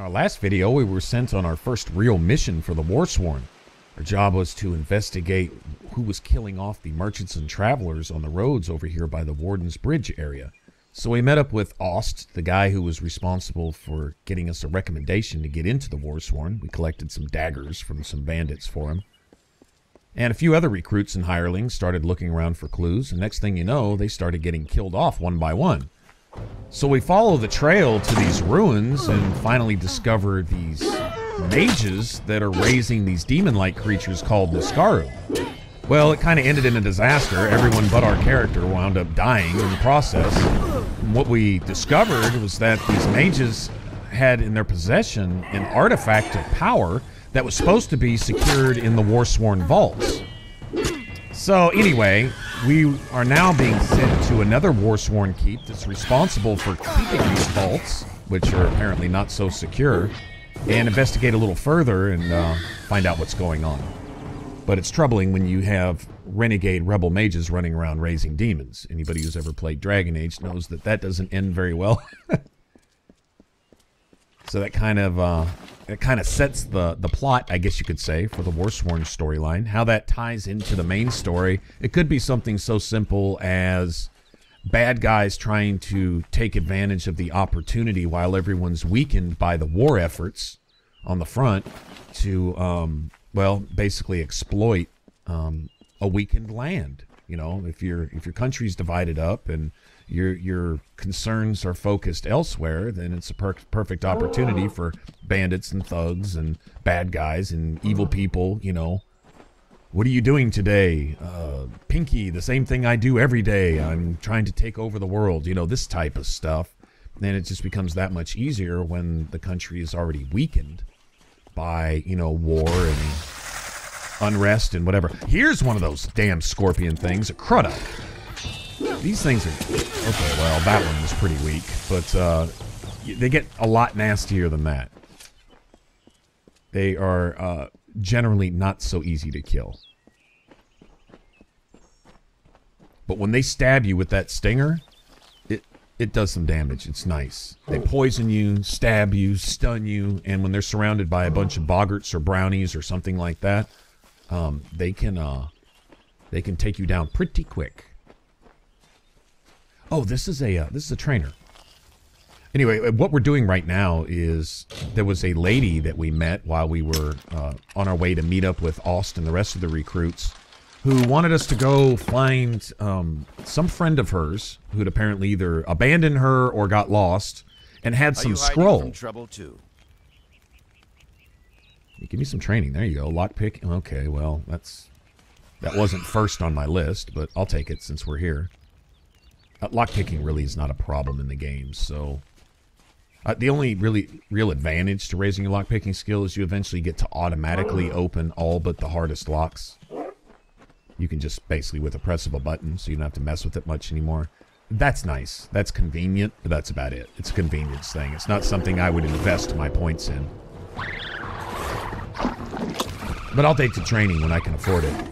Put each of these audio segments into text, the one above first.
our last video, we were sent on our first real mission for the Warsworn. Our job was to investigate who was killing off the merchants and travelers on the roads over here by the Warden's Bridge area. So we met up with Ost, the guy who was responsible for getting us a recommendation to get into the Warsworn. We collected some daggers from some bandits for him. And a few other recruits and hirelings started looking around for clues, and next thing you know, they started getting killed off one by one. So we follow the trail to these ruins and finally discover these mages that are raising these demon-like creatures called Niskaru. Well, it kind of ended in a disaster. Everyone but our character wound up dying in the process. And what we discovered was that these mages had in their possession an artifact of power that was supposed to be secured in the Warsworn vaults. So anyway, we are now being sent to another Warsworn keep that's responsible for keeping these vaults, which are apparently not so secure, and investigate a little further and find out what's going on. But it's troubling when you have renegade rebel mages running around raising demons. Anybody who's ever played Dragon Age knows that that doesn't end very well. So that kind of sets the plot, I guess you could say, for the Warsworn storyline. How that ties into the main story, it could be something so simple as bad guys trying to take advantage of the opportunity while everyone's weakened by the war efforts on the front to, well, basically exploit a weakened land. You know, if your country's divided up and your concerns are focused elsewhere, then it's a perfect opportunity for bandits and thugs and bad guys and evil people, you know. What are you doing today? Pinky, the same thing I do every day. I'm trying to take over the world, you know, this type of stuff. Then it just becomes that much easier when the country is already weakened by, you know, war and unrest and whatever. Here's one of those damn scorpion things, a Crudda. These things are... Okay, well, that one was pretty weak, but they get a lot nastier than that. They are generally not so easy to kill. But when they stab you with that stinger, it does some damage. It's nice. They poison you, stab you, stun you, and when they're surrounded by a bunch of boggarts or brownies or something like that, they can take you down pretty quick. Oh, this is a trainer. Anyway, what we're doing right now is there was a lady that we met while we were on our way to meet up with Ost and the rest of the recruits, who wanted us to go find some friend of hers who had apparently either abandoned her or got lost and had some scroll. From trouble too? Give me some training. There you go. Lockpick. Okay, well, that wasn't first on my list, but I'll take it since we're here. Lockpicking really is not a problem in the game, so... the only real advantage to raising your lockpicking skill is you eventually get to automatically open all but the hardest locks. You can just basically with a press of a button, so you don't have to mess with it much anymore. That's nice. That's convenient, but that's about it. It's a convenience thing. It's not something I would invest my points in. But I'll take the training when I can afford it.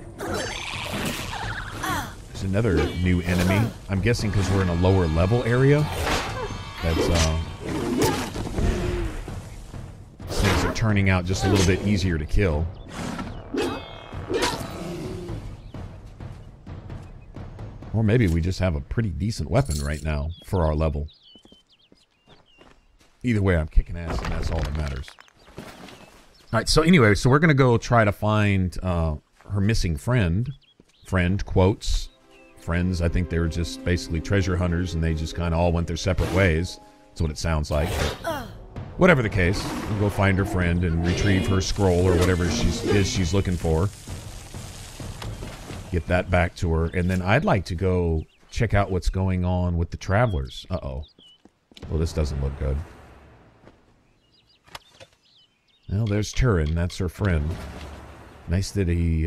There's another new enemy. I'm guessing because we're in a lower level area. That's, things are turning out just a little bit easier to kill. Or maybe we just have a pretty decent weapon right now for our level. Either way, I'm kicking ass, and that's all that matters. Alright, so anyway, so we're going to go try to find her missing friend. Friend, quotes. Friends, I think they were just basically treasure hunters, and they just kind of all went their separate ways. That's what it sounds like. But whatever the case, we'll go find her friend and retrieve her scroll or whatever she's looking for. Get that back to her, and then I'd like to go check out what's going on with the travelers. Uh-oh. Well, this doesn't look good. Well, there's Turin. That's her friend. Nice that he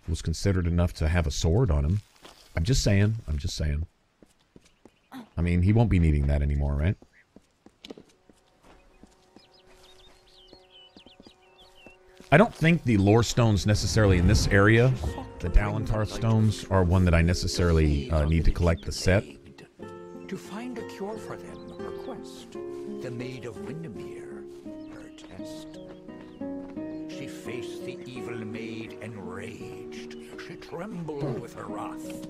was considered enough to have a sword on him. I'm just saying. I'm just saying. I mean, he won't be needing that anymore, right? I don't think the lore stones necessarily in this area, the Dalentar stones, are one that I necessarily need to collect the set. To find a cure for them, request the Maid of Windermere. past. She faced the evil maid enraged. She trembled with her wrath.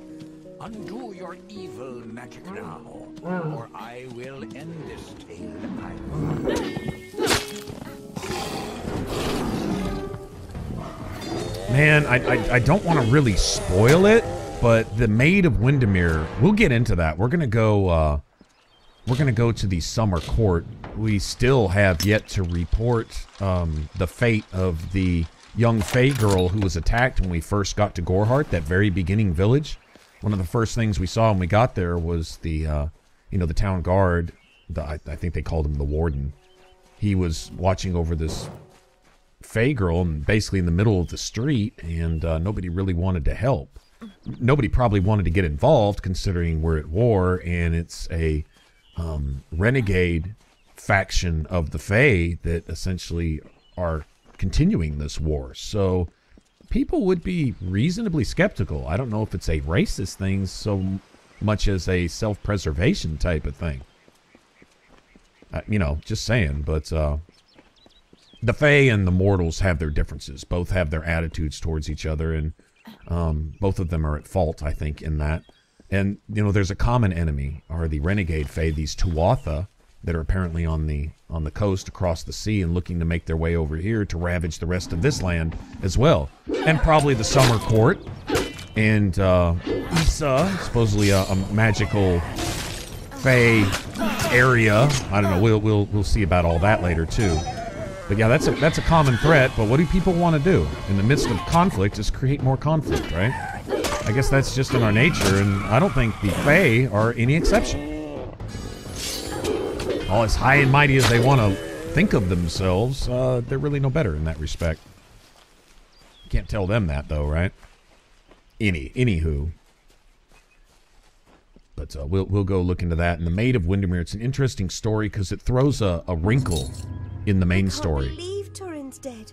Undo your evil magic now, or I will end this tale. Man, I don't want to really spoil it, but the Maid of Windermere, we'll get into that. We're gonna go to the Summer Court. We still have yet to report the fate of the young Fey girl who was attacked when we first got to Gorehart, that very beginning village. One of the first things we saw when we got there was the, the town guard. I think they called him the warden. He was watching over this Fey girl, and basically in the middle of the street, and nobody really wanted to help. Nobody probably wanted to get involved, considering we're at war, and it's a renegade faction of the Fey that essentially are continuing this war. So people would be reasonably skeptical. I don't know if it's a racist thing so much as a self-preservation type of thing. Just saying. But the Fey and the mortals have their differences. Both have their attitudes towards each other, and both of them are at fault, I think, in that. And, there's a common enemy, are the renegade Fey, these Tuatha, that are apparently on the coast across the sea and looking to make their way over here to ravage the rest of this land as well. And probably the Summer Court. And Issa, supposedly a magical Fey area. I don't know, we'll see about all that later too. But yeah, that's a common threat, but what do people want to do? In the midst of conflict, just create more conflict, right? I guess that's just in our nature, and I don't think the Fey are any exception. All as high and mighty as they want to think of themselves, they're really no better in that respect. Can't tell them that, though, right? Anywho. But we'll go look into that. And the Maid of Windermere, it's an interesting story because it throws a wrinkle in the main story. I can't believe Turin's dead,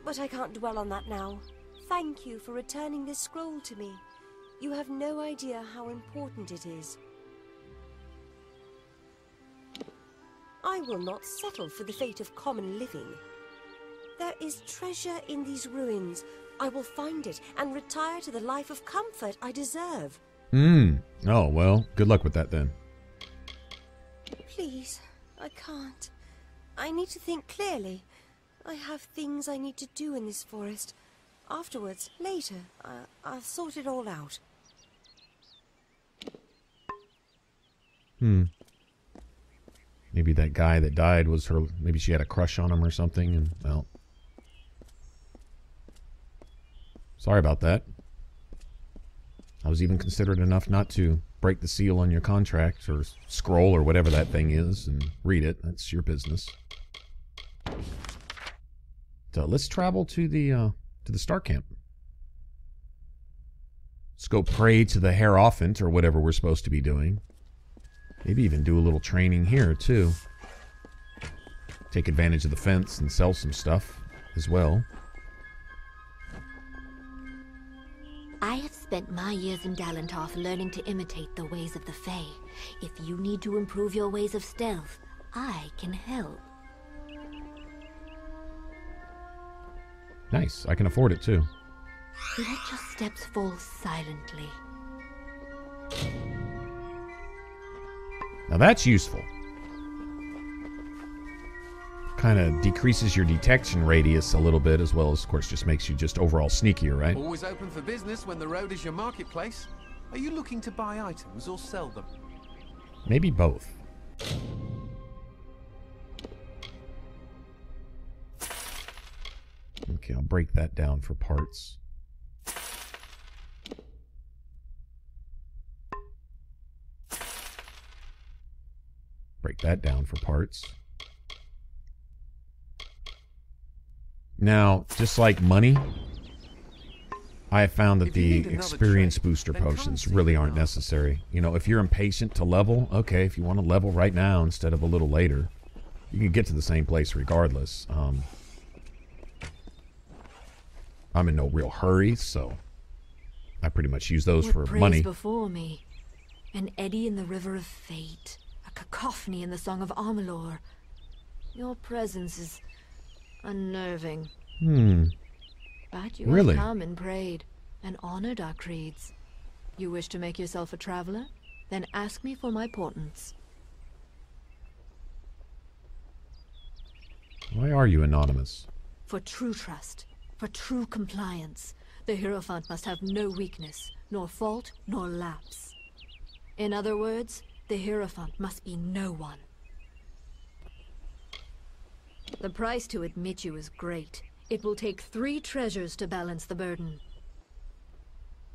but I can't dwell on that now. Thank you for returning this scroll to me. You have no idea how important it is. I will not settle for the fate of common living. There is treasure in these ruins. I will find it and retire to the life of comfort I deserve. Oh, well, good luck with that then. Please, I can't. I need to think clearly. I have things I need to do in this forest. Afterwards, later, I'll sort it all out. Maybe that guy that died was her, maybe she had a crush on him or something, and, well. Sorry about that. I was even considerate enough not to break the seal on your contract, or scroll, or whatever that thing is, and read it. That's your business. So let's travel to the Star Camp. Let's go pray to the Heirophant, or whatever we're supposed to be doing. Maybe even do a little training here, too. Take advantage of the fence and sell some stuff as well. I have spent my years in Galantoth learning to imitate the ways of the Fae. If you need to improve your ways of stealth, I can help. Nice. I can afford it, too. Let your steps fall silently. Now that's useful. Kind of decreases your detection radius a little bit, as well as, of course, just makes you just overall sneakier, right? Always open for business when the road is your marketplace. Are you looking to buy items or sell them? Maybe both. Okay, I'll break that down for parts. Break that down for parts. Now, just like money, I have found that the experience booster potions really aren't necessary. You know, if you're impatient to level, okay, if you want to level right now instead of a little later, you can get to the same place regardless. I'm in no real hurry, so I pretty much use those for money. Before me, an eddy in the river of fate, a cacophony in the song of Amalur. Your presence is Unnerving. But you Really? have come and prayed, and honored our creeds. You wish to make yourself a traveler? Then ask me for my portents. Why are you anonymous? For true trust, for true compliance, the Heirophant must have no weakness, nor fault, nor lapse. In other words, the Heirophant must be no one. The price to admit you is great. It will take 3 treasures to balance the burden.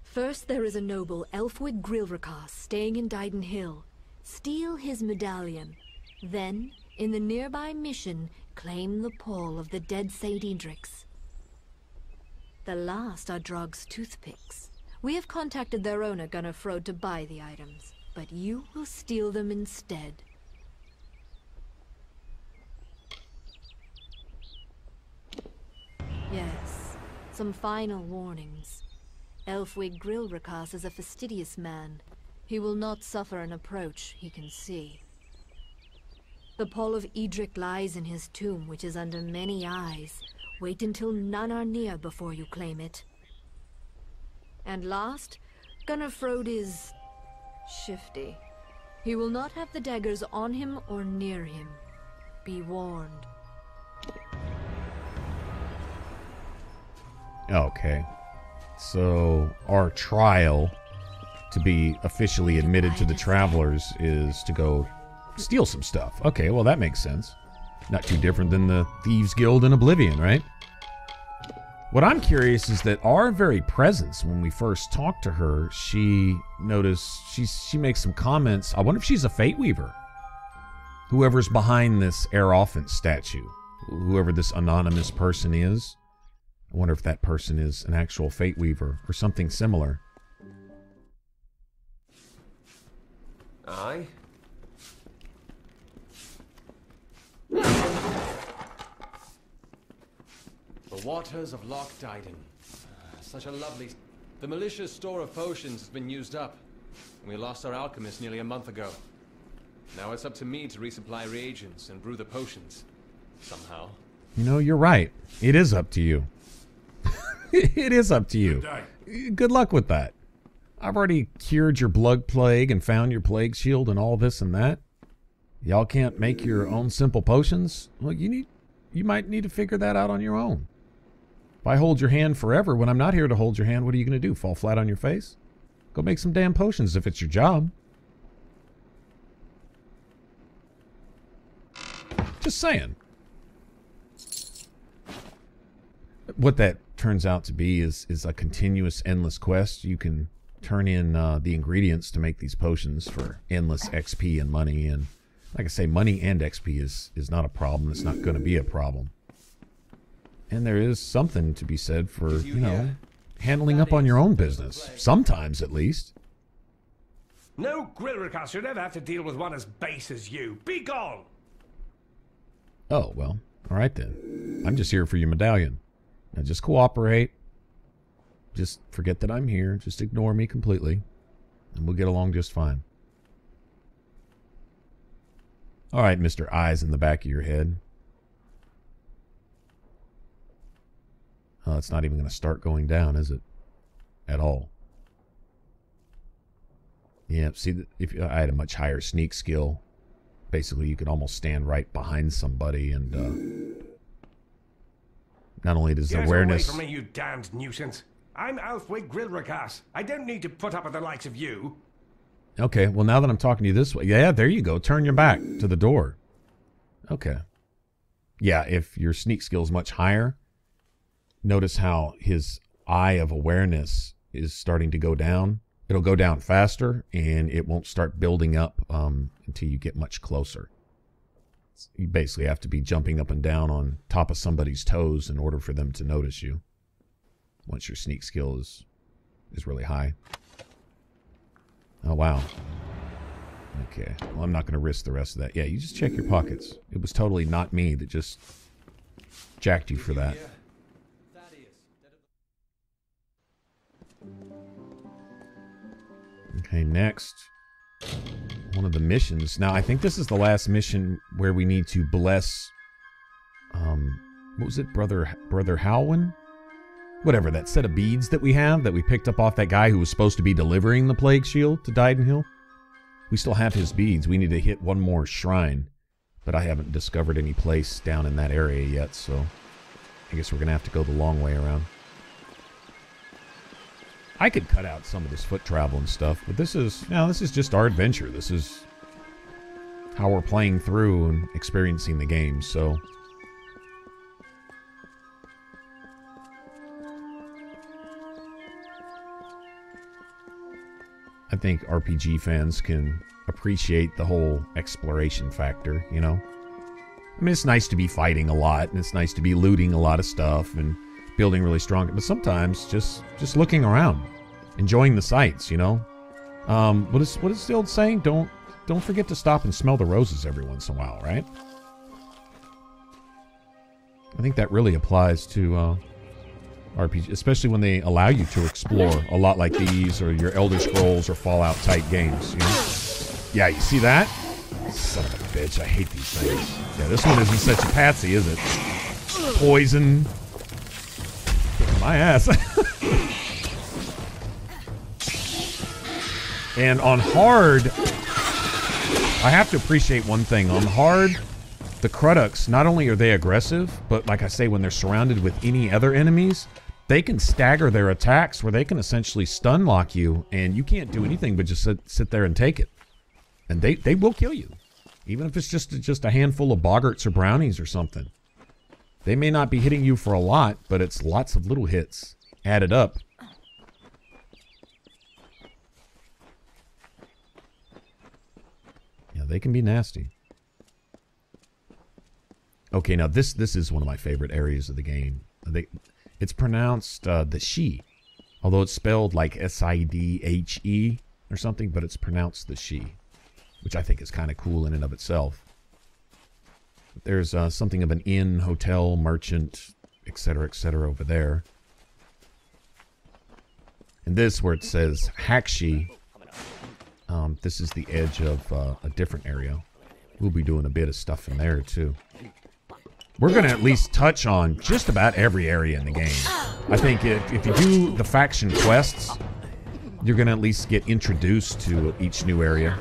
First, there is a noble Elfwig Grilrakas staying in Dyden Hill. Steal his medallion. Then, in the nearby mission, claim the pall of the dead Saint Edrix. The last are Drog's toothpicks. We have contacted their owner, Gunnar Frode, to buy the items, but you will steal them instead. Yes, some final warnings. Elfwig Grilrakas is a fastidious man. He will not suffer an approach he can see. The pall of Edric lies in his tomb, which is under many eyes. Wait until none are near before you claim it. And last, Gunnar Frode is shifty. He will not have the daggers on him or near him. Be warned. Okay. So, our trial to be officially admitted to the Travelers is to go steal some stuff. Okay, well that makes sense. Not too different than the Thieves Guild in Oblivion, right? What I'm curious is that our very presence, when we first talked to her, she noticed, she makes some comments. I wonder if she's a Fate Weaver. Whoever's behind this Heirophant statue, whoever this anonymous person is, I wonder if that person is an actual Fate Weaver or something similar. Aye. The waters of Loch Dyden. Such a lovely... The malicious store of potions has been used up. We lost our alchemist nearly a month ago. Now it's up to me to resupply reagents and brew the potions. Somehow. You know, you're right. It is up to you. It is up to you. Good luck with that. I've already cured your blood plague and found your plague shield and all this and that. Y'all can't make your own simple potions? Well, you might need to figure that out on your own. If I hold your hand forever when I'm not here to hold your hand, what are you going to do? Fall flat on your face? Go make some damn potions if it's your job. Just saying. What that turns out to be is a continuous, endless quest. You can turn in the ingredients to make these potions for endless XP and money. And like I say, money and XP is not a problem. It's not going to be a problem. And there is something to be said for, you know, handling up on your own business. Sometimes, at least. No Grilrakas should ever have to deal with one as base as you. Be gone! Oh, well, all right then. I'm just here for your medallion. Now just cooperate. Just forget that I'm here. Just ignore me completely. And we'll get along just fine. All right, Mr. Eyes in the back of your head. Oh, it's not even going to start going down, is it? At all. Yeah, see, if I had a much higher sneak skill, basically you could almost stand right behind somebody and not only does the awareness... Get away from me, you damned nuisance. I'm Elfwig Grilrakas. I don't need to put up with the likes of you. Okay, well now that I'm talking to you this way... Yeah, there you go. Turn your back to the door. Okay. Yeah, if your sneak skill is much higher, notice how his eye of awareness is starting to go down. It'll go down faster, and it won't start building up until you get much closer. You basically have to be jumping up and down on top of somebody's toes in order for them to notice you. Once your sneak skill is really high. Oh, wow. Okay. Well, I'm not going to risk the rest of that. Yeah, you just check your pockets. It was totally not me that just jacked you for that. Okay, next. One of the missions. Now, I think this is the last mission where we need to bless what was it, Brother Halwyn? Whatever, that set of beads that we have that we picked up off that guy who was supposed to be delivering the Plague Shield to Dyden Hill. We still have his beads. We need to hit one more shrine, but I haven't discovered any place down in that area yet, so I guess we're going to have to go the long way around. I could cut out some of this foot travel and stuff, but this is just our adventure. This is how we're playing through and experiencing the game, so... I think RPG fans can appreciate the whole exploration factor, you know? I mean, it's nice to be fighting a lot, and it's nice to be looting a lot of stuff, and building really strong, but sometimes just looking around, enjoying the sights, you know? What is the old saying? Don't forget to stop and smell the roses every once in a while, right? I think that really applies to RPG, especially when they allow you to explore a lot like these, or your Elder Scrolls or Fallout type games, you know? Yeah, you see that? Son of a bitch, I hate these things. Yeah, this one isn't such a patsy, is it? Poison. Kicking my ass. And on hard, I have to appreciate one thing. On hard, the Cruducks, not only are they aggressive, but like I say, when they're surrounded with any other enemies, they can stagger their attacks where they can essentially stun lock you, and you can't do anything but just sit there and take it. And they will kill you. Even if it's just a handful of boggarts or brownies or something. They may not be hitting you for a lot, but it's lots of little hits added up. Yeah, they can be nasty. Okay, now this is one of my favorite areas of the game. It's pronounced the She, although it's spelled like S-I-D-H-E or something, but it's pronounced the She, which I think is kind of cool in and of itself. There's something of an inn, hotel, merchant, etc., over there. And this, where it says Hakshi, this is the edge of a different area. We'll be doing a bit of stuff in there, too. We're going to at least touch on just about every area in the game. I think if you do the faction quests, you're going to at least get introduced to each new area.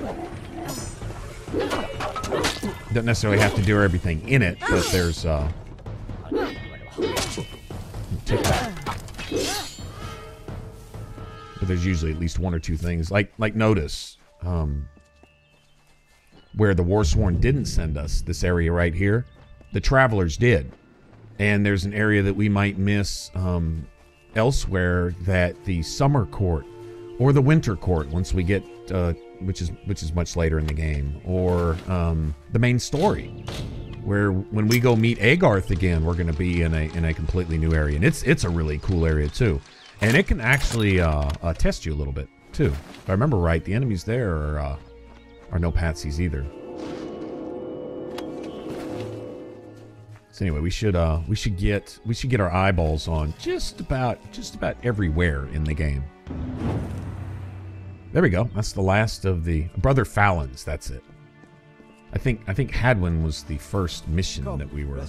Don't necessarily have to do everything in it, but there's take that. But there's usually at least one or two things. Like notice where the Warsworn didn't send us, this area right here, the Travelers did. And there's an area that we might miss elsewhere, that the Summer Court or the Winter Court, once we get which is much later in the game, or the main story, where when we go meet Agarth again, we're going to be in a completely new area, and it's a really cool area too, and it can actually test you a little bit too. If I remember right, the enemies there are no patsies either. So anyway, we should get our eyeballs on just about everywhere in the game. There we go. That's the last of the Brother Fallon's. That's it. I think Hadwin was the first mission that we were,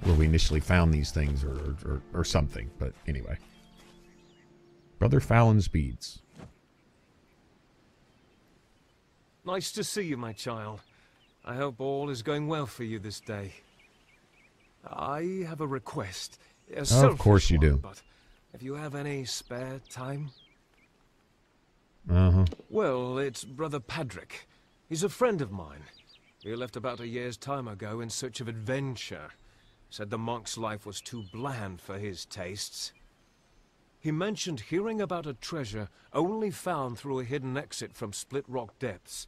where we initially found these things or something. But anyway, Brother Fallon's beads. Nice to see you, my child. I hope all is going well for you this day. I have a request. Of course you do. But if you have any spare time. Uh-huh. Well, it's Brother Padrick. He's a friend of mine. He left about a year's time ago in search of adventure. Said the monk's life was too bland for his tastes. He mentioned hearing about a treasure only found through a hidden exit from Split Rock Depths,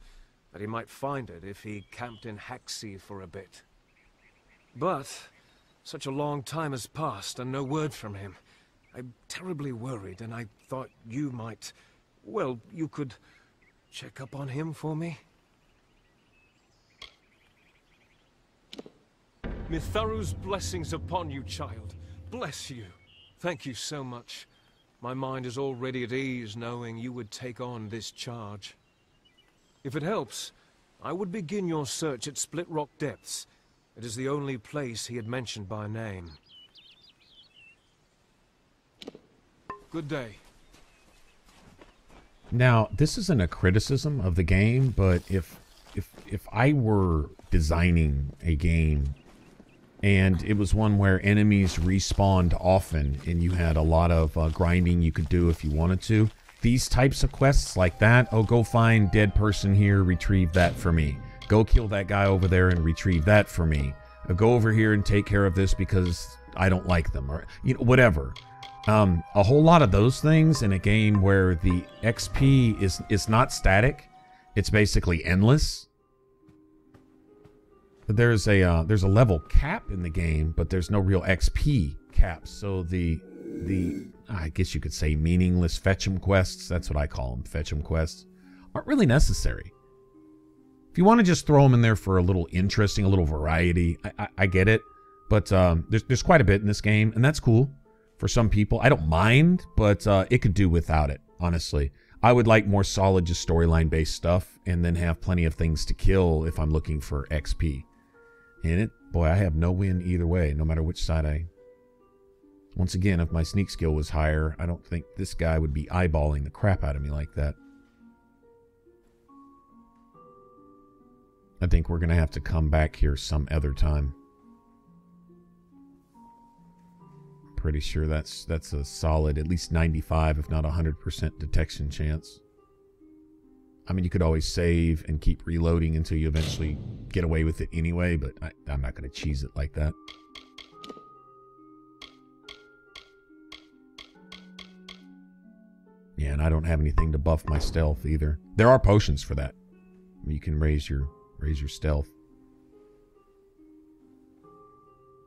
that he might find it if he camped in Haxi for a bit. But such a long time has passed and no word from him. I'm terribly worried, and I thought you might... Well, you could check up on him for me? Mitharu's blessings upon you, child. Bless you. Thank you so much. My mind is already at ease knowing you would take on this charge. If it helps, I would begin your search at Split Rock Depths. It is the only place he had mentioned by name. Good day. Now, this isn't a criticism of the game, but if I were designing a game and it was one where enemies respawned often and you had a lot of grinding you could do if you wanted to, these types of quests like that, oh, go find dead person here, retrieve that for me. Go kill that guy over there and retrieve that for me. Go over here and take care of this because I don't like them, or whatever. A whole lot of those things in a game where the XP is not static. It's basically endless. There's a level cap in the game, but there's no real XP cap. So the I guess you could say meaningless fetch 'em quests, that's what I call them, fetch 'em quests, aren't really necessary. If you want to just throw them in there for a little interesting, a little variety, I get it. But there's quite a bit in this game, and that's cool for some people. I don't mind, but it could do without it, honestly. I would like more solid, just storyline-based stuff, and then have plenty of things to kill if I'm looking for XP. And boy, I have no win either way, no matter which side I... Once again, if my sneak skill was higher, I don't think this guy would be eyeballing the crap out of me like that. I think we're going to have to come back here some other time. Pretty sure that's a solid at least 95, if not 100% detection chance. I mean, you could always save and keep reloading until you eventually get away with it anyway, but I'm not going to cheese it like that. Yeah, and I don't have anything to buff my stealth either. There are potions for that. You can raise your stealth.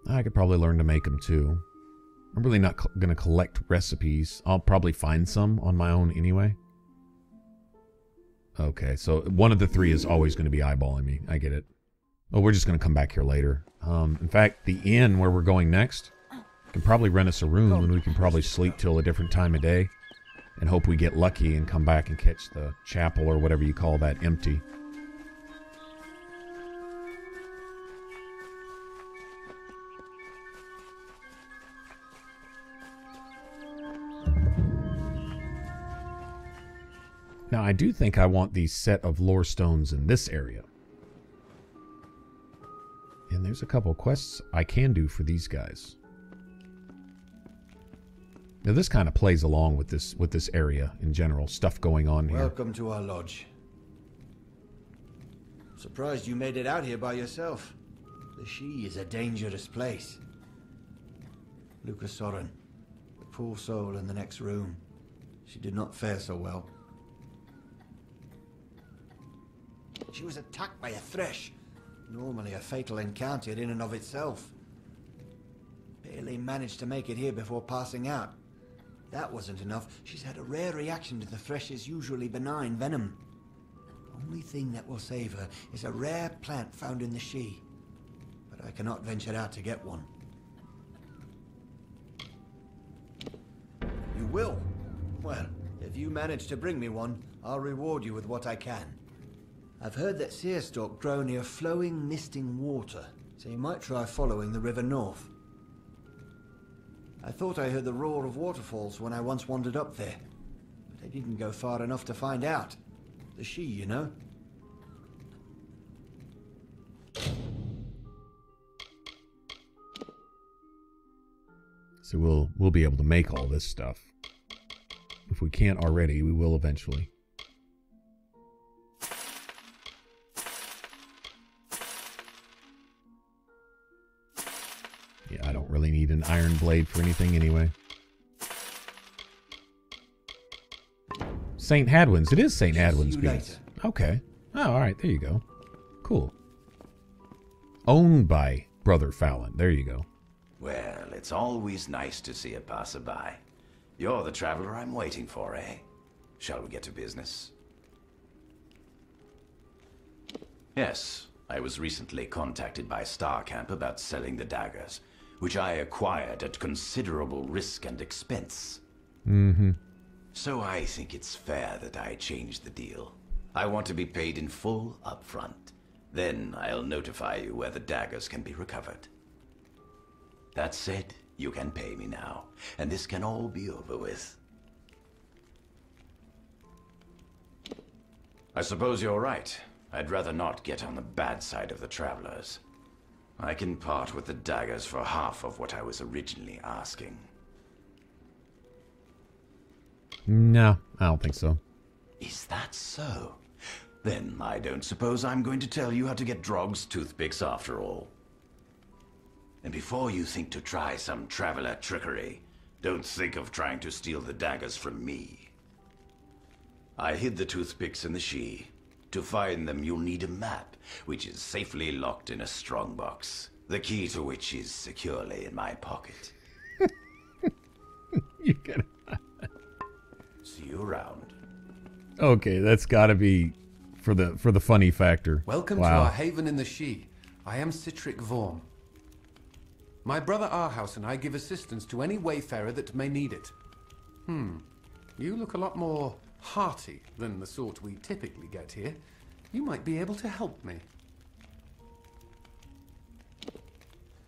I could probably learn to make them too. I'm really not going to collect recipes. I'll probably find some on my own anyway. Okay, so one of the three is always going to be eyeballing me. I get it. Oh, we're just going to come back here later. In fact, the inn where we're going next can probably rent us a room, and we can probably sleep till a different time of day and hope we get lucky and come back and catch the chapel or whatever you call that empty. Now, I do think I want the set of lore stones in this area. And there's a couple quests I can do for these guys. Now, this kind of plays along with this area in general. Stuff going on here. Welcome to our lodge. Surprised you made it out here by yourself. The She is a dangerous place. Lucas Soren, the poor soul in the next room. She did not fare so well. She was attacked by a thresh. Normally a fatal encounter in and of itself. Barely managed to make it here before passing out. That wasn't enough. She's had a rare reaction to the thresh's usually benign venom. The only thing that will save her is a rare plant found in the She. But I cannot venture out to get one. You will? Well, if you manage to bring me one, I'll reward you with what I can. I've heard that searstalk grow near flowing, misting water, so you might try following the river north. I thought I heard the roar of waterfalls when I once wandered up there, but I didn't go far enough to find out. The She, you know. So we'll be able to make all this stuff. If we can't already, we will eventually. Yeah, I don't really need an iron blade for anything anyway. St. Hadwin's. It is St. Hadwin's beans. Okay. Oh, alright. There you go. Cool. Owned by Brother Fallon. There you go. Well, it's always nice to see a passerby. You're the traveler I'm waiting for, eh? Shall we get to business? Yes, I was recently contacted by Starcamp about selling the daggers, which I acquired at considerable risk and expense. Mm-hmm. So I think it's fair that I change the deal. I want to be paid in full up front. Then I'll notify you where the daggers can be recovered. That said, you can pay me now, and this can all be over with. I suppose you're right. I'd rather not get on the bad side of the travelers. I can part with the daggers for half of what I was originally asking. No, I don't think so. Is that so? Then I don't suppose I'm going to tell you how to get Drog's toothpicks after all. And before you think to try some traveler trickery, don't think of trying to steal the daggers from me. I hid the toothpicks in the She. To find them, you'll need a map, which is safely locked in a strongbox, the key to which is securely in my pocket. You gotta... See you around. Okay, that's gotta be for the funny factor. Welcome to our haven in the She. I am Citric Vorm. My brother Arhaus and I give assistance to any wayfarer that may need it. You look a lot more hearty than the sort we typically get here. You might be able to help me.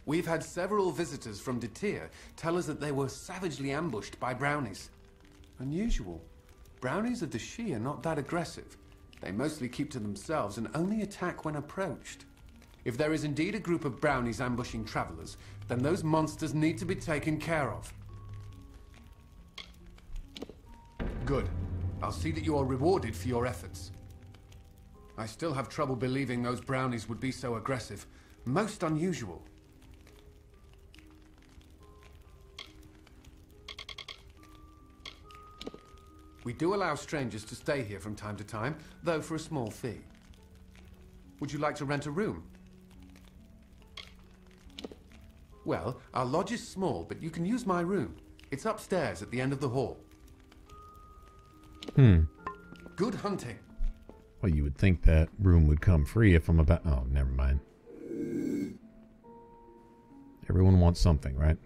We've had several visitors from Detir tell us that they were savagely ambushed by brownies. Unusual. Brownies of the She are not that aggressive. They mostly keep to themselves and only attack when approached. If there is indeed a group of brownies ambushing travelers, then those monsters need to be taken care of. Good. I'll see that you are rewarded for your efforts. I still have trouble believing those brownies would be so aggressive. Most unusual. We do allow strangers to stay here from time to time, though for a small fee. Would you like to rent a room? Well, our lodge is small, but you can use my room. It's upstairs at the end of the hall. Good hunting. Well, you would think that room would come free if I'm about... Oh, never mind. Everyone wants something, right?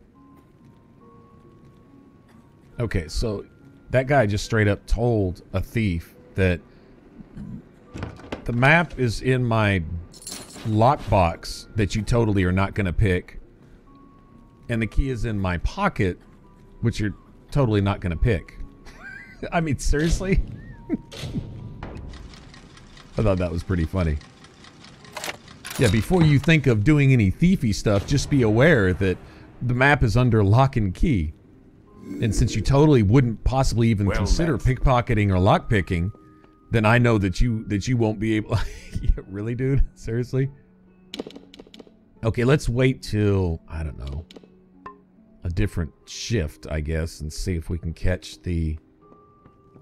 Okay, so that guy just straight up told a thief that the map is in my lockbox that you totally are not going to pick, and the key is in my pocket, which you're totally not going to pick. I mean, seriously? I thought that was pretty funny. Yeah, before you think of doing any thiefy stuff, just be aware that the map is under lock and key. And since you totally wouldn't possibly even consider pickpocketing or lockpicking, then I know that you won't be able... Yeah, really, dude? Seriously? Okay, let's wait till, I don't know, a different shift, I guess, and see if we can catch the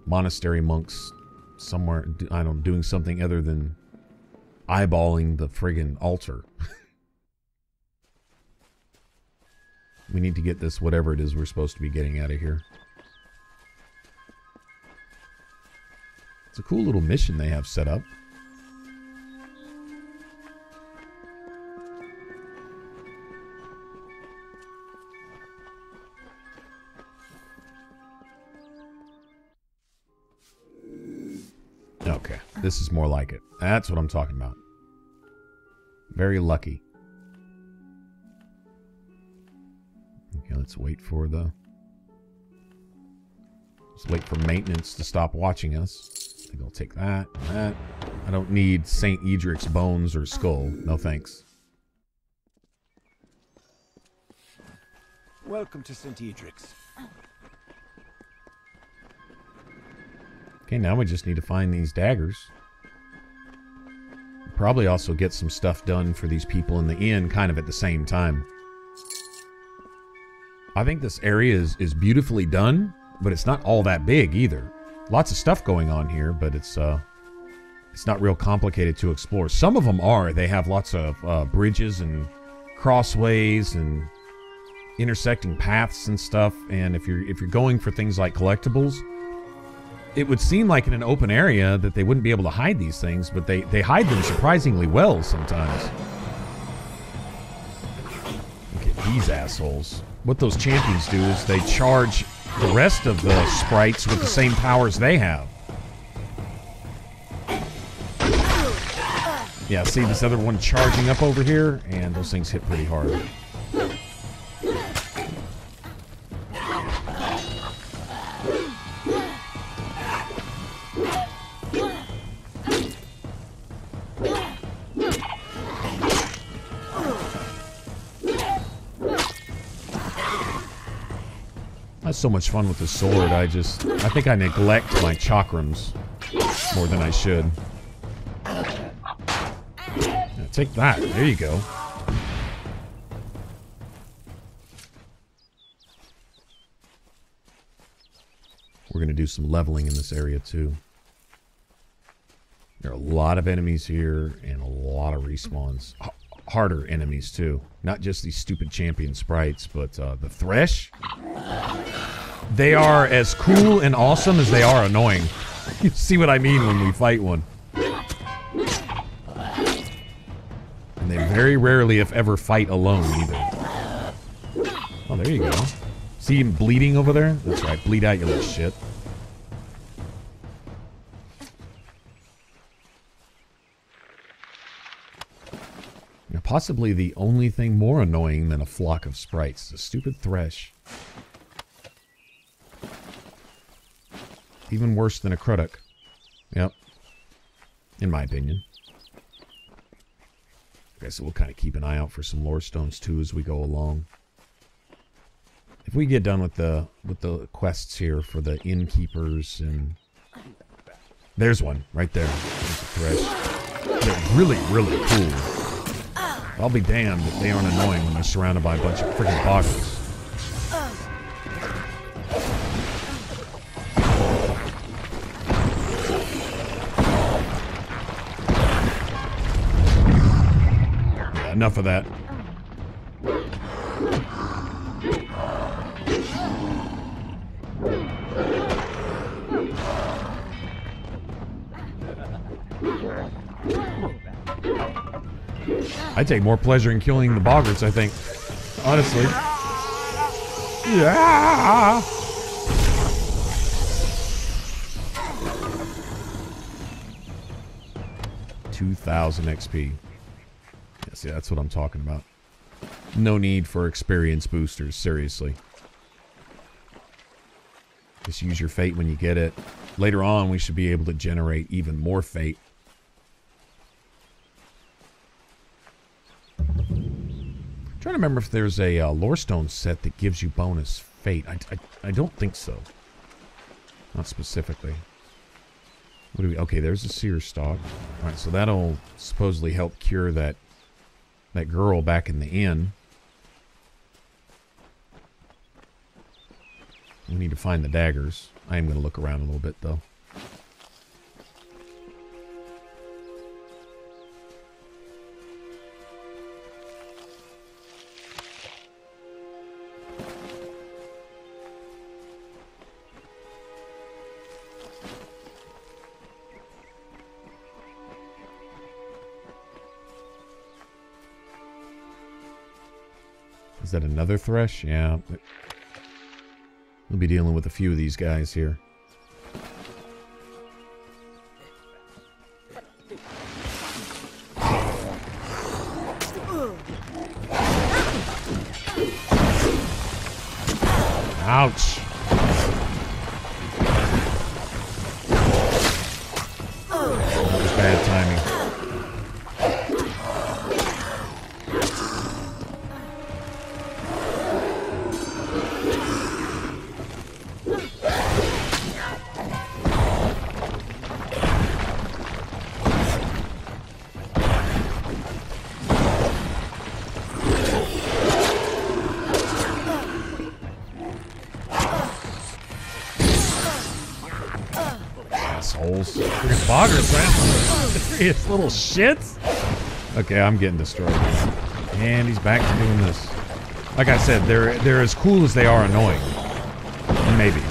monastery monks somewhere, I don't know, doing something other than eyeballing the friggin' altar. We need to get this, whatever it is we're supposed to be getting out of here. It's a cool little mission they have set up. Okay, this is more like it. That's what I'm talking about. Very lucky. Okay, let's wait for the... Let's wait for maintenance to stop watching us. I think I'll take that and that. I don't need St. Edric's bones or skull. No thanks. Welcome to St. Edric's. Okay, now we just need to find these daggers. Probably also get some stuff done for these people in the inn kind of at the same time. I think this area is beautifully done, but it's not all that big either. Lots of stuff going on here, but it's not real complicated to explore. Some of them are. They have lots of bridges and crossways and intersecting paths and stuff. And if you're going for things like collectibles, it would seem like in an open area that they wouldn't be able to hide these things, but they hide them surprisingly well sometimes. Look at these assholes. What those champions do is they charge the rest of the sprites with the same powers they have. Yeah, see this other one charging up over here, and those things hit pretty hard. That's so much fun with the sword. I think I neglect my chakrams more than I should. Yeah, take that. There you go. We're going to do some leveling in this area too. There are a lot of enemies here and a lot of respawns. Harder enemies too. Not just these stupid champion sprites, but the Thresh. They are as cool and awesome as they are annoying. You see what I mean when we fight one. And they very rarely, if ever, fight alone either. Oh, there you go. See him bleeding over there? That's right. Bleed out, you little shit. Now, possibly the only thing more annoying than a flock of sprites is a stupid Thresh. Even worse than a Krudok. Yep. In my opinion. Okay, so we'll kind of keep an eye out for some lore stones too as we go along. If we get done with the quests here for the innkeepers and there's one right there. There's a Thresh. They're really, really cool. I'll be damned if they aren't annoying when they're surrounded by a bunch of freaking boggles. Yeah, enough of that. I take more pleasure in killing the boggarts, I think. Honestly. Yeah. 2,000 XP. Yeah, see, that's what I'm talking about. No need for experience boosters, seriously. Just use your fate when you get it. Later on, we should be able to generate even more fate. I'm trying to remember if there's a Lorestone set that gives you bonus fate. I don't think so. Not specifically. What do we... Okay, there's a seer stalk. Alright, so that'll supposedly help cure that girl back in the inn. We need to find the daggers. I am going to look around a little bit, though. Is that another Thresh? Yeah. We'll be dealing with a few of these guys here. Ouch. That was bad timing. Freaking boggers, man. Serious little shits. Okay, I'm getting destroyed. And he's back to doing this. Like I said, they're as cool as they are annoying. Maybe.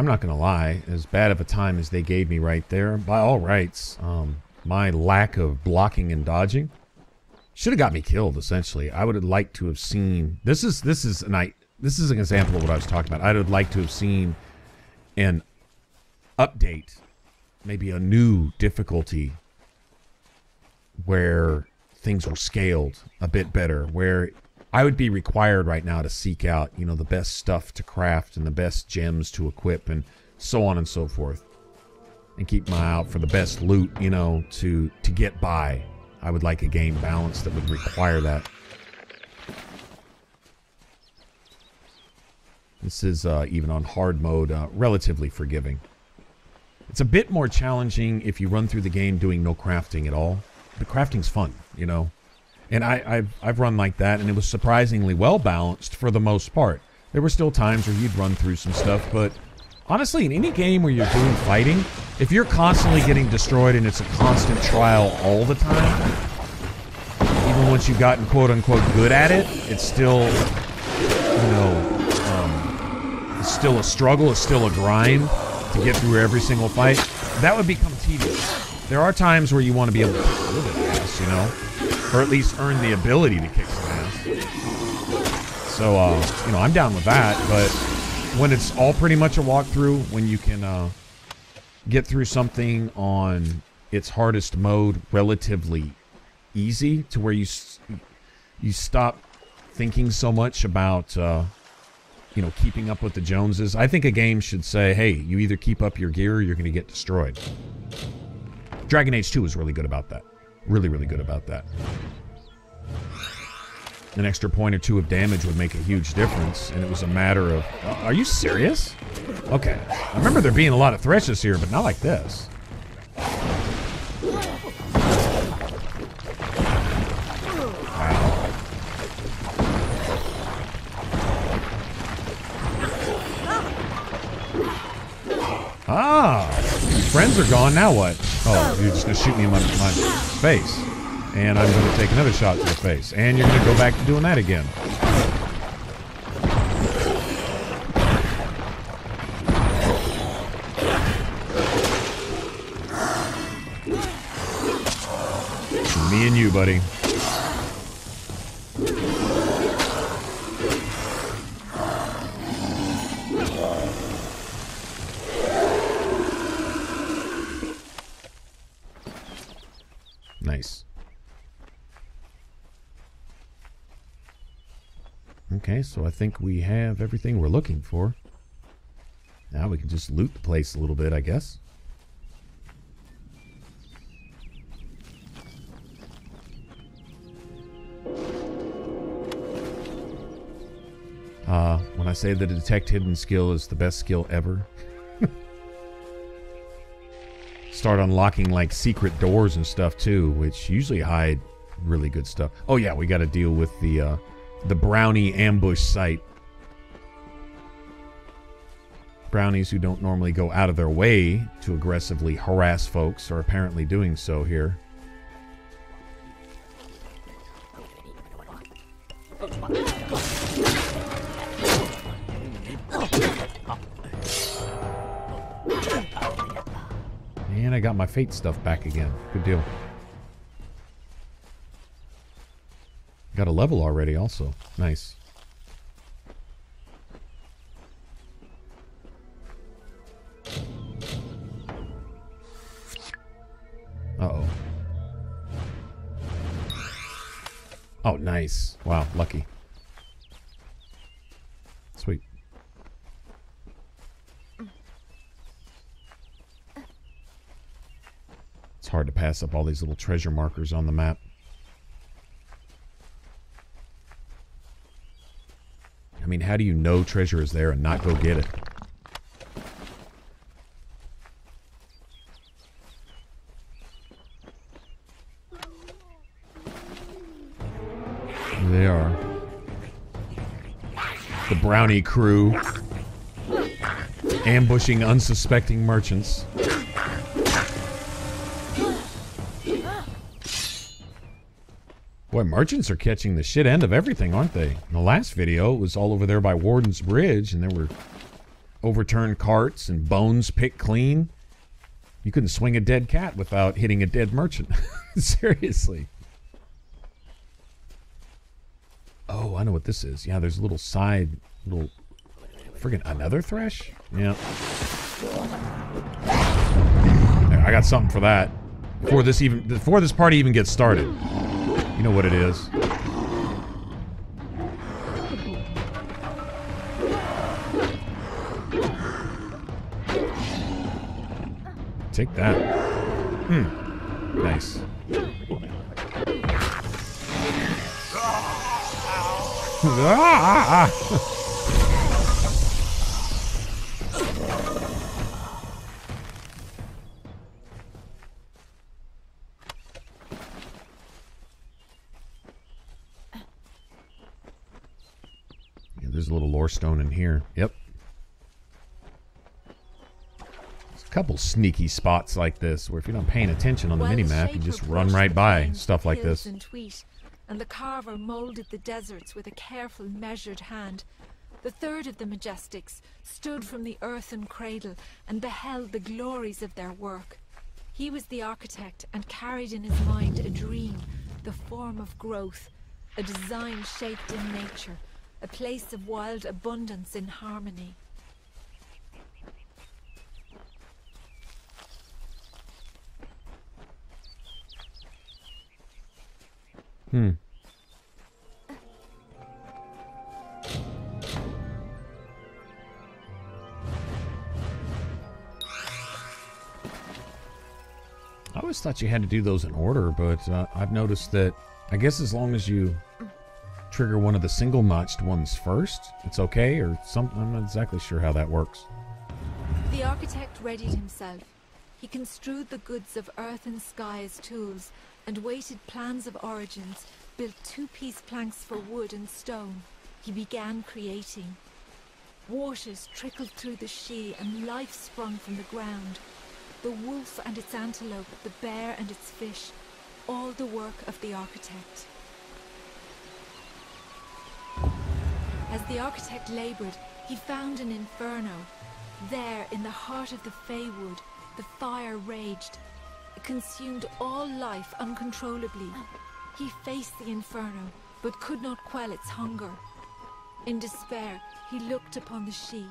I'm not going to lie. As bad of a time as they gave me right there, by all rights, my lack of blocking and dodging should have got me killed, essentially. I would have liked to have seen... This is an example of what I was talking about. I would like to have seen an update, maybe a new difficulty where things were scaled a bit better, where I would be required right now to seek out, you know, the best stuff to craft and the best gems to equip and so on and so forth. And keep my eye out for the best loot, you know, to get by. I would like a game balance that would require that. This is, even on hard mode, relatively forgiving. It's a bit more challenging if you run through the game doing no crafting at all. The crafting's fun, you know. And I've run like that, and it was surprisingly well balanced for the most part. There were still times where you'd run through some stuff, but honestly, in any game where you're doing fighting, if you're constantly getting destroyed and it's a constant trial all the time, even once you've gotten quote-unquote good at it, it's still, you know, it's still a struggle, it's still a grind to get through every single fight. That would become tedious. There are times where you want to be able to kick a little bit of ass, you know? Or at least earn the ability to kick some ass. So, you know, I'm down with that, but when it's all pretty much a walkthrough, when you can get through something on its hardest mode relatively easy, to where you stop thinking so much about, you know, keeping up with the Joneses. I think a game should say, hey, you either keep up your gear or you're going to get destroyed. Dragon Age 2 was really good about that. Really, really good about that. An extra point or two of damage would make a huge difference, and it was a matter of... Are you serious? Okay. I remember there being a lot of threshes here, but not like this. Wow. Ah! Friends are gone, now what? Oh, you're just gonna shoot me in my face. And I'm gonna take another shot to the face. And you're gonna go back to doing that again. Me and you, buddy. Nice. Okay, so I think we have everything we're looking for. Now we can just loot the place a little bit, I guess. When I say that a detect hidden skill is the best skill ever. Start unlocking like secret doors and stuff too, which usually hide really good stuff. Oh yeah, we got to deal with the brownie ambush site. Brownies who don't normally go out of their way to aggressively harass folks are apparently doing so here. And I got my fate stuff back again. Good deal. Got a level already also. Nice. Uh-oh. Oh, nice. Wow, lucky. Sweet. It's hard to pass up all these little treasure markers on the map. I mean, how do you know treasure is there and not go get it? They are. The brownie crew. Ambushing unsuspecting merchants. Boy, merchants are catching the shit end of everything, aren't they? In the last video, it was all over there by Warden's Bridge, and there were overturned carts and bones picked clean. You couldn't swing a dead cat without hitting a dead merchant. Seriously. Oh, I know what this is. Yeah, there's a little side, friggin' another thresh? Yeah. I got something for that. Before this party even gets started. You know what it is. Take that. Nice. Yeah, there's a little lore stone in here. Yep. There's a couple sneaky spots like this where if you're not paying attention on the minimap, you just run right by stuff like this. And the carver molded the deserts with a careful, measured hand. The third of the Majestics stood from the earthen cradle and beheld the glories of their work. He was the architect and carried in his mind a dream, the form of growth, a design shaped in nature, a place of wild abundance in harmony. I always thought you had to do those in order, but I've noticed that I guess as long as you trigger one of the single notched ones first, it's okay, or something. I'm not exactly sure how that works. The architect readied himself. He construed the goods of earth and sky as tools, and weighted plans of origins, built two-piece planks for wood and stone. He began creating. Waters trickled through the Shee, and life sprung from the ground. The wolf and its antelope, the bear and its fish, all the work of the architect. As the architect labored, he found an inferno. There, in the heart of the Feywood, the fire raged. It consumed all life uncontrollably. He faced the inferno, but could not quell its hunger. In despair, he looked upon the Shee.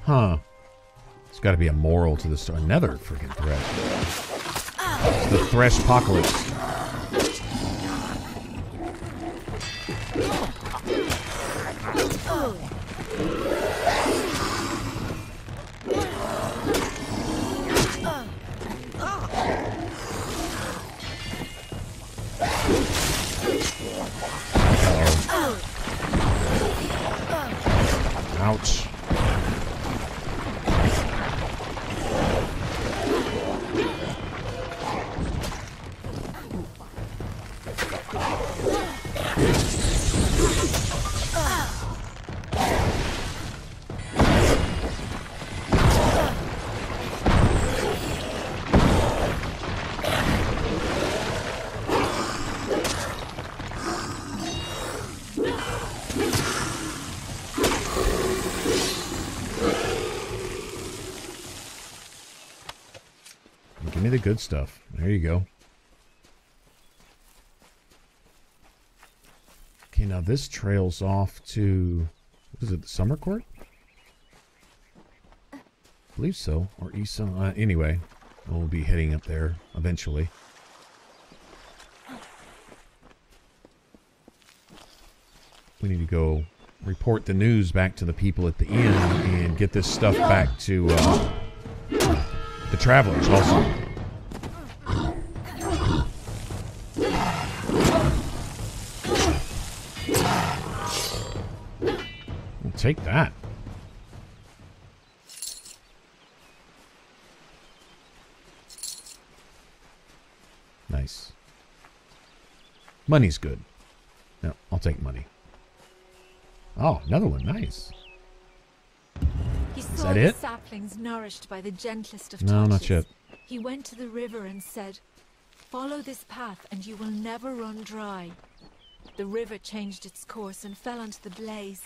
Huh. There's got to be a moral to the story. Another freaking thresh. It's the thresh apocalypse. Ouch. Give me the good stuff. There you go. Okay, now this trails off to... What is it, the Summer Court? I believe so. Or Isa. Anyway, we'll be heading up there eventually. We need to go report the news back to the people at the inn and get this stuff back to the travelers also. We'll take that. Nice. Money's good. No, I'll take money. Oh, another one. Nice. He Is saw that the it? saplings nourished by the gentlest of No, touches. not yet. He went to the river and said, "Follow this path and you will never run dry." The river changed its course and fell onto the blaze.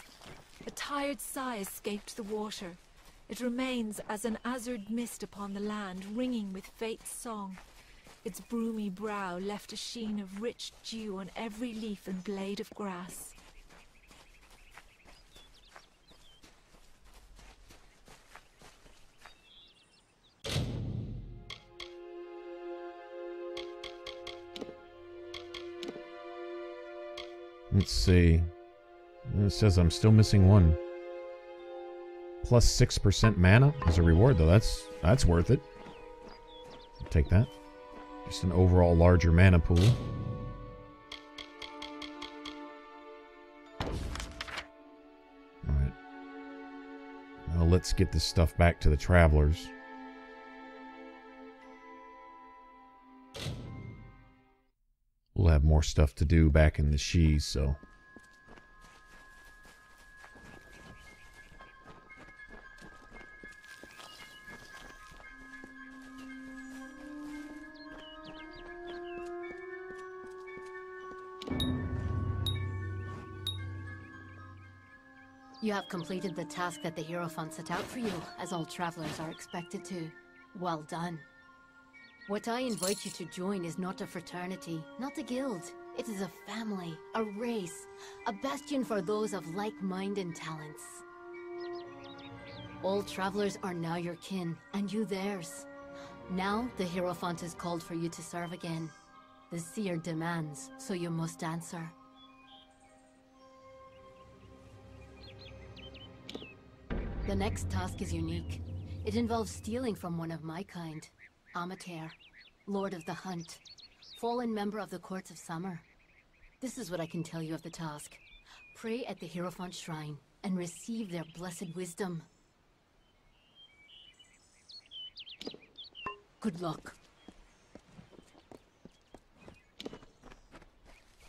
A tired sigh escaped the water. It remains as an azured mist upon the land, ringing with fate's song. Its broomy brow left a sheen of rich dew on every leaf and blade of grass. Let's see. It says I'm still missing one. Plus 6% mana as a reward, though. That's worth it. I'll take that. Just an overall larger mana pool. Alright. Now let's get this stuff back to the travelers. We'll have more stuff to do back in the She, so... You have completed the task that the Heirophant set out for you, as all travelers are expected to. Well done. What I invite you to join is not a fraternity, not a guild. It is a family, a race, a bastion for those of like mind and talents. All travelers are now your kin, and you theirs. Now, the Heirophant is called for you to serve again. The seer demands, so you must answer. The next task is unique. It involves stealing from one of my kind. Amateur, Lord of the Hunt, fallen member of the Courts of Summer. This is what I can tell you of the task. Pray at the Heirophant Shrine and receive their blessed wisdom. Good luck.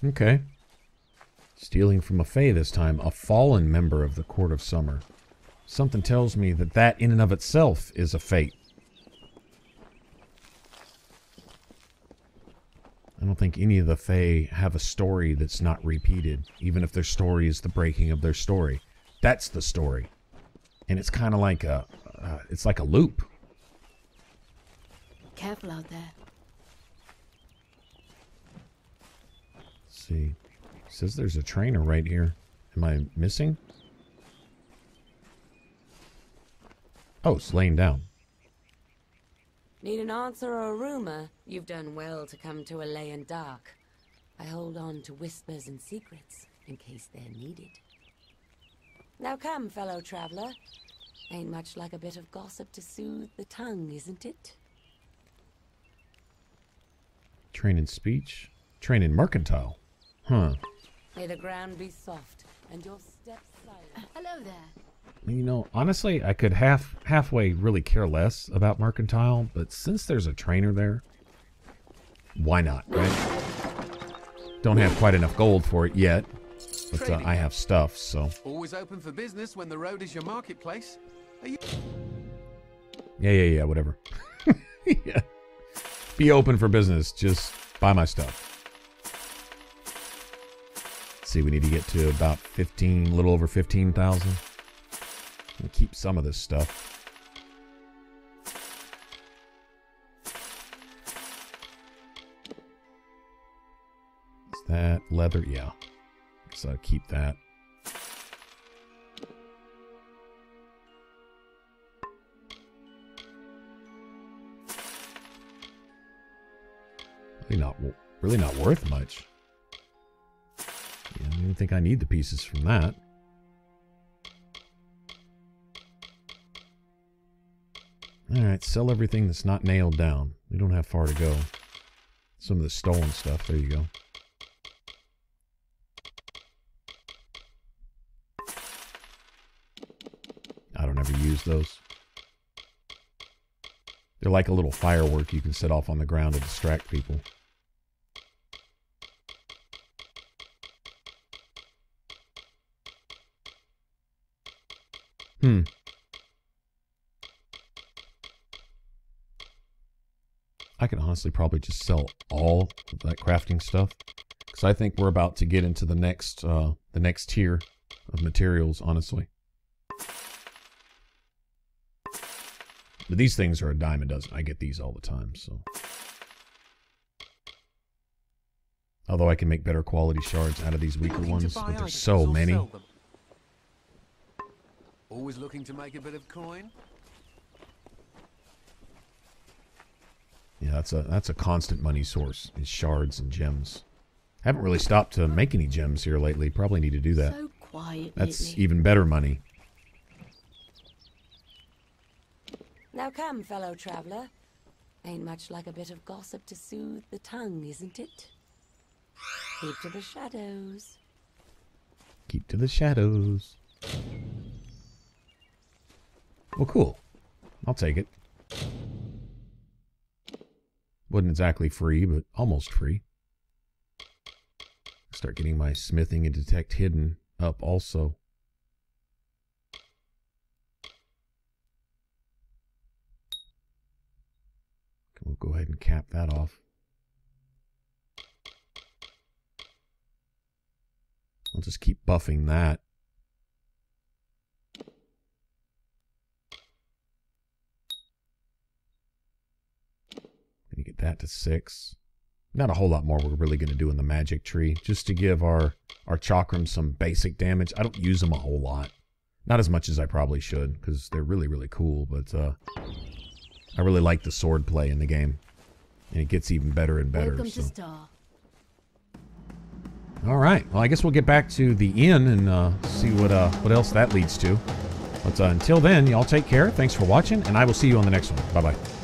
Okay. Stealing from a Fae this time. A fallen member of the Court of Summer. Something tells me that that in and of itself is a fate. I don't think any of the Fae have a story that's not repeated, even if their story is the breaking of their story. That's the story. And it's kind of like it's like a loop. Careful out there. Let's see. It says there's a trainer right here. Am I missing? Oh, it's laying down. Need an answer or a rumor? You've done well to come to a lay in dark. I hold on to whispers and secrets in case they're needed. Now come, fellow traveler. Ain't much like a bit of gossip to soothe the tongue, isn't it? Train in speech. Train in mercantile. Huh. May the ground be soft and your steps silent. Hello there. You know, honestly, I could halfway really care less about mercantile, but since there's a trainer there, why not, right? Don't have quite enough gold for it yet, but I have stuff, so... Always open for business when the road is your marketplace. Are you... Yeah, whatever. Yeah. Be open for business, just buy my stuff. Let's see, we need to get to about 15, a little over 15,000. We'll keep some of this stuff. Is that leather? Yeah. Guess I'll keep that. Really not worth much. Yeah, I don't even think I need the pieces from that. Alright, sell everything that's not nailed down. We don't have far to go. Some of the stolen stuff. There you go. I don't ever use those. They're like a little firework you can set off on the ground to distract people. I can honestly probably just sell all of that crafting stuff, because I think we're about to get into the next tier of materials, honestly. But these things are a dime a dozen. I get these all the time, so. Although I can make better quality shards out of these weaker ones, but there's so many. Always looking to make a bit of coin? Yeah, that's a constant money source, is shards and gems. Haven't really stopped to make any gems here lately. Probably need to do that. So quiet That's lately. even better money. Now come, fellow traveler. Ain't much like a bit of gossip to soothe the tongue, isn't it? Keep to the shadows. Keep to the shadows. Well, cool. I'll take it. Wasn't exactly free, but almost free. Start getting my smithing and detect hidden up also. We'll go ahead and cap that off. I'll just keep buffing that. Gonna get that to 6. Not a whole lot more we're really going to do in the magic tree. Just to give our chakrams some basic damage. I don't use them a whole lot. Not as much as I probably should, because they're really, really cool. But I really like the sword play in the game. And it gets even better and better. Welcome to Star. Alright, well I guess we'll get back to the inn and see what else that leads to. But until then, y'all take care. Thanks for watching, and I will see you on the next one. Bye-bye.